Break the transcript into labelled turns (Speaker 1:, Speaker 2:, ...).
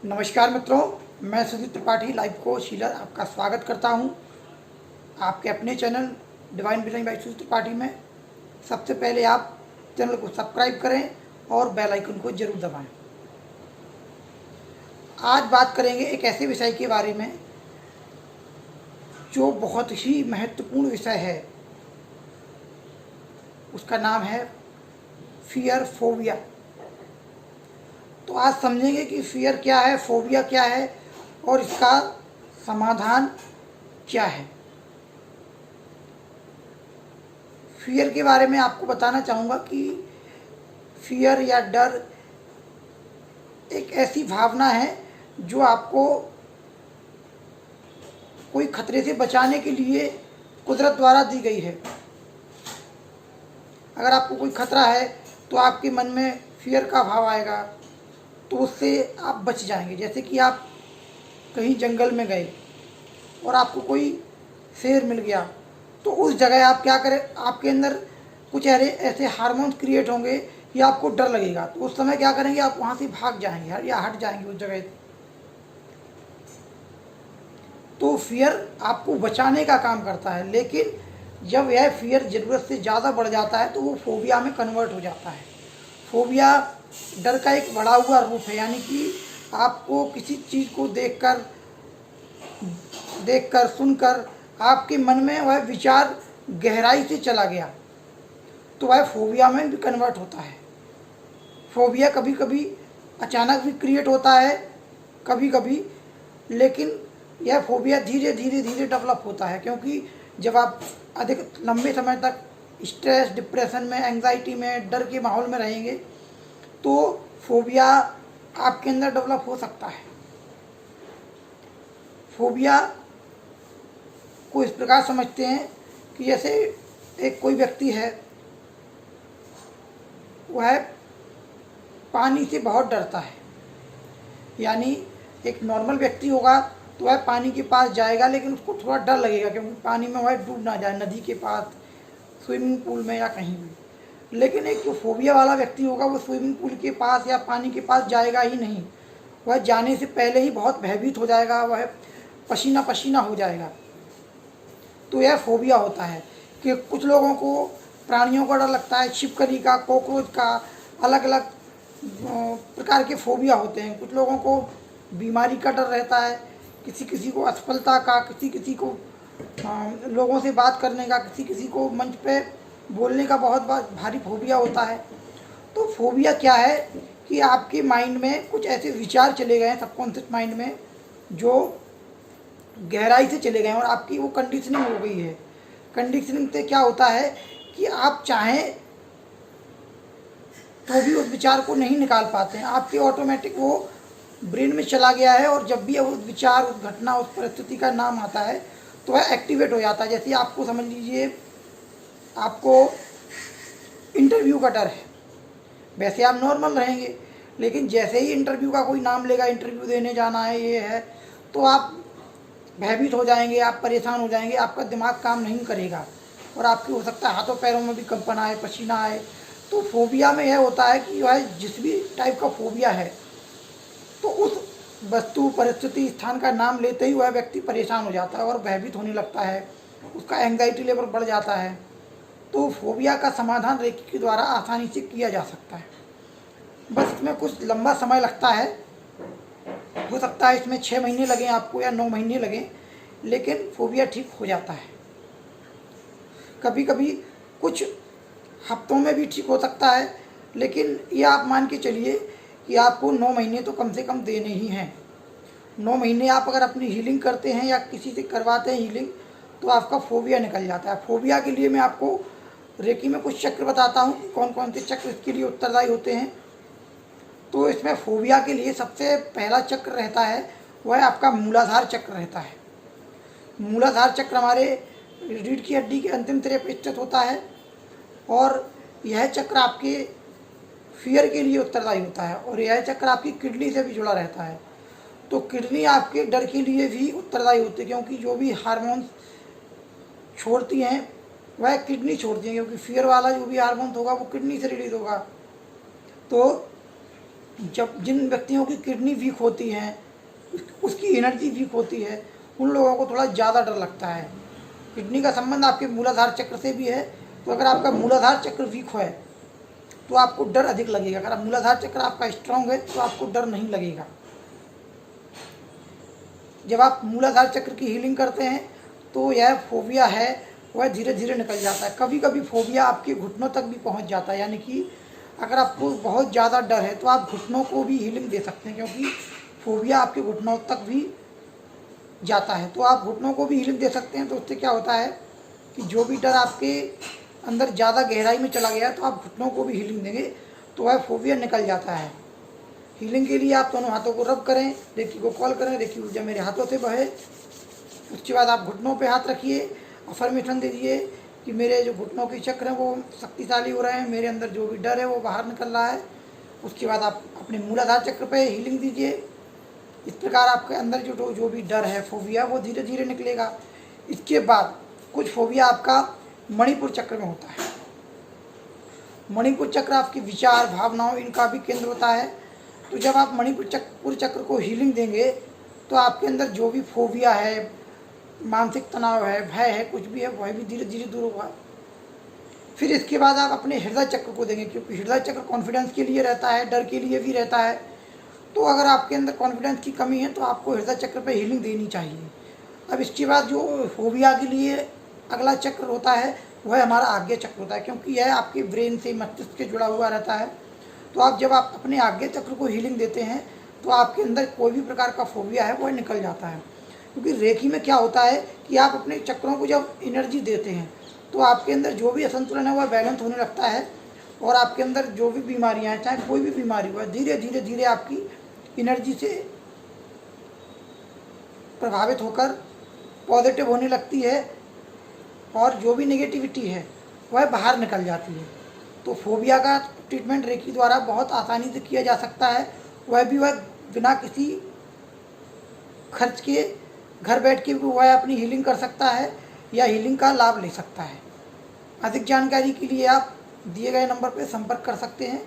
Speaker 1: नमस्कार मित्रों, मैं Sudhir Tripathi life coach healer आपका स्वागत करता हूं आपके अपने channel divine billing by Sudhir Tripathi में। सबसे पहले आप चैनल को सब्सक्राइब करें और बेल आइकन को जरूर दबाएं। आज बात करेंगे एक ऐसे विषय के बारे में जो बहुत ही महत्वपूर्ण विषय है। उसका नाम है फियर फोबिया। तो आज समझेंगे कि फियर क्या है, फोबिया क्या है और इसका समाधान क्या है। फियर के बारे में आपको बताना चाहूँगा कि फियर या डर एक ऐसी भावना है जो आपको कोई खतरे से बचाने के लिए कुदरत द्वारा दी गई है। अगर आपको कोई खतरा है तो आपके मन में फियर का भाव आएगा, तो उससे आप बच जाएंगे। जैसे कि आप कहीं जंगल में गए और आपको कोई शेर मिल गया, तो उस जगह आप क्या करें, आपके अंदर कुछ ऐसे हार्मोन्स क्रिएट होंगे या आपको डर लगेगा, तो उस समय क्या करेंगे, आप वहाँ से भाग जाएंगे या हट जाएंगे उस जगह। तो फियर आपको बचाने का काम करता है, लेकिन जब यह फियर ज़रूरत से ज़्यादा बढ़ जाता है तो वो फोबिया में कन्वर्ट हो जाता है। फोबिया डर का एक बढ़ा हुआ रूप है, यानी कि आपको किसी चीज़ को देखकर सुनकर आपके मन में वह विचार गहराई से चला गया, तो वह फोबिया में भी कन्वर्ट होता है। फोबिया कभी कभी अचानक भी क्रिएट होता है, कभी कभी, लेकिन यह फोबिया धीरे धीरे डेवलप होता है, क्योंकि जब आप अधिक लंबे समय तक स्ट्रेस, डिप्रेशन में, एंग्जाइटी में, डर के माहौल में रहेंगे तो फोबिया आपके अंदर डेवलप हो सकता है। फोबिया को इस प्रकार समझते हैं कि जैसे एक कोई व्यक्ति है, वह पानी से बहुत डरता है। यानी एक नॉर्मल व्यक्ति होगा तो वह पानी के पास जाएगा, लेकिन उसको थोड़ा डर लगेगा क्योंकि पानी में वह डूब ना जाए, नदी के पास, स्विमिंग पूल में या कहीं भी। लेकिन एक जो फोबिया वाला व्यक्ति होगा वो स्विमिंग पूल के पास या पानी के पास जाएगा ही नहीं। वह जाने से पहले ही बहुत भयभीत हो जाएगा, वह पसीना पसीना हो जाएगा। तो यह फोबिया होता है कि कुछ लोगों को प्राणियों का डर लगता है, छिपकली का, कॉकरोच का, अलग अलग प्रकार के फोबिया होते हैं। कुछ लोगों को बीमारी का डर रहता है, किसी किसी को असफलता का, किसी किसी को लोगों से बात करने का, किसी किसी को मंच पे बोलने का बहुत भारी फोबिया होता है। तो फोबिया क्या है कि आपके माइंड में कुछ ऐसे विचार चले गए हैं, सबकॉन्शियस माइंड में, जो गहराई से चले गए हैं और आपकी वो कंडीशनिंग हो गई है। कंडीशनिंग से क्या होता है कि आप चाहें तो भी उस विचार को नहीं निकाल पाते हैं, आपके ऑटोमेटिक वो ब्रेन में चला गया है, और जब भी उस विचार, उस घटना, उस परिस्थिति का नाम आता है तो वह एक्टिवेट हो जाता है। जैसे आपको समझ लीजिए, आपको इंटरव्यू का डर है, वैसे आप नॉर्मल रहेंगे, लेकिन जैसे ही इंटरव्यू का कोई नाम लेगा, इंटरव्यू देने जाना है, ये है, तो आप भयभीत हो जाएंगे, आप परेशान हो जाएंगे, आपका दिमाग काम नहीं करेगा और आपकी हो सकता है हाथों पैरों में भी कंपन आए, पसीना आए। तो फोबिया में यह होता है कि वह जिस भी टाइप का फोबिया है, तो उस वस्तु, परिस्थिति, स्थान का नाम लेते ही वह व्यक्ति परेशान हो जाता है और भयभीत होने लगता है, उसका एंग्जाइटी लेवल बढ़ जाता है। तो फोबिया का समाधान रेकी के द्वारा आसानी से किया जा सकता है। बस इसमें कुछ लंबा समय लगता है, हो सकता है इसमें 6 महीने लगें आपको या 9 महीने लगें, लेकिन फोबिया ठीक हो जाता है। कभी कभी कुछ हफ्तों में भी ठीक हो सकता है, लेकिन ये आप मान के चलिए कि आपको 9 महीने तो कम से कम देने ही हैं। 9 महीने आप अगर अपनी हीलिंग करते हैं या किसी से करवाते हैं हीलिंग, तो आपका फोबिया निकल जाता है। फोबिया के लिए मैं आपको रेकी में कुछ चक्र बताता हूँ कि कौन कौन से चक्र इसके लिए उत्तरदायी होते हैं। तो इसमें फोबिया के लिए सबसे पहला चक्र रहता है, वह आपका मूलाधार चक्र रहता है। मूलाधार चक्र हमारे रीढ़ की हड्डी के अंतिम सिरे पर स्थित होता है, और यह चक्र आपके फियर के लिए उत्तरदायी होता है, और यह चक्र आपकी किडनी से भी जुड़ा रहता है। तो किडनी आपके डर के लिए भी उत्तरदायी होती है, क्योंकि जो भी हार्मोन्स छोड़ती हैं वह किडनी छोड़ती है, क्योंकि फियर वाला जो भी हार्मोन होगा वो किडनी से रिलीज होगा। तो जब जिन व्यक्तियों की किडनी वीक होती है, उसकी एनर्जी वीक होती है, उन लोगों को थोड़ा ज़्यादा डर लगता है। किडनी का संबंध आपके मूलाधार चक्र से भी है, तो अगर आपका मूलाधार चक्र वीक है तो आपको डर अधिक लगेगा। अगर आप मूलाधार चक्र आपका स्ट्रांग है तो आपको डर नहीं लगेगा। जब आप मूलाधार चक्र की हीलिंग करते हैं तो यह फोबिया है वह धीरे धीरे निकल जाता है। कभी कभी फोबिया आपके घुटनों तक भी पहुंच जाता है, यानी कि अगर आपको बहुत ज़्यादा डर है तो आप घुटनों को भी हीलिंग दे सकते हैं, क्योंकि फोबिया आपके घुटनों तक भी जाता है। तो आप घुटनों को भी हीलिंग दे सकते हैं। तो उससे क्या होता है कि जो भी डर आपके अंदर ज़्यादा गहराई में चला गया है तो आप घुटनों को भी हीलिंग देंगे तो वह फोबिया निकल जाता है। हीलिंग के लिए आप दोनों हाथों को रब करें, रेकी को कॉल करें, रेकी ऊर्जा मेरे हाथों से बहे। उसके बाद आप घुटनों पे हाथ रखिए, अफर्मेशन दीजिए कि मेरे जो घुटनों के चक्र हैं वो शक्तिशाली हो रहे हैं, मेरे अंदर जो भी डर है वो बाहर निकल रहा है। उसके बाद आप अपने मूलाधार चक्र पे हीलिंग दीजिए। इस प्रकार आपके अंदर जो भी डर है, फोबिया, वो धीरे धीरे निकलेगा। इसके बाद कुछ फोबिया आपका मणिपुर चक्र में होता है। मणिपुर चक्र आपके विचार, भावनाओं, इनका भी केंद्र होता है। तो जब आप मणिपुर चक्र को हीलिंग देंगे तो आपके अंदर जो भी फोबिया है, मानसिक तनाव है, भय है, कुछ भी है, वह भी धीरे धीरे दूर होगा। फिर इसके बाद आप अपने हृदय चक्र को देंगे, क्योंकि हृदय चक्र कॉन्फिडेंस के लिए रहता है, डर के लिए भी रहता है। तो अगर आपके अंदर कॉन्फिडेंस की कमी है तो आपको हृदय चक्र पे हीलिंग देनी चाहिए। अब इसके बाद जो फोबिया के लिए अगला चक्र होता है वह हमारा आज्ञा चक्र होता है, क्योंकि यह आपके ब्रेन से, मस्तिष्क से जुड़ा हुआ रहता है। तो आप जब आप अपने आज्ञा चक्र को हीलिंग देते हैं तो आपके अंदर कोई भी प्रकार का फोबिया है वह निकल जाता है। क्योंकि रेकी में क्या होता है कि आप अपने चक्रों को जब एनर्जी देते हैं तो आपके अंदर जो भी असंतुलन है वह बैलेंस होने लगता है, और आपके अंदर जो भी बीमारियां हैं, चाहे कोई भी बीमारी हो, धीरे धीरे धीरे आपकी एनर्जी से प्रभावित होकर पॉजिटिव होने लगती है, और जो भी नेगेटिविटी है वह बाहर निकल जाती है। तो फोबिया का ट्रीटमेंट रेकी द्वारा बहुत आसानी से किया जा सकता है, वह बिना किसी खर्च के घर बैठ के भी वह अपनी हीलिंग कर सकता है या हीलिंग का लाभ ले सकता है। अधिक जानकारी के लिए आप दिए गए नंबर पर संपर्क कर सकते हैं।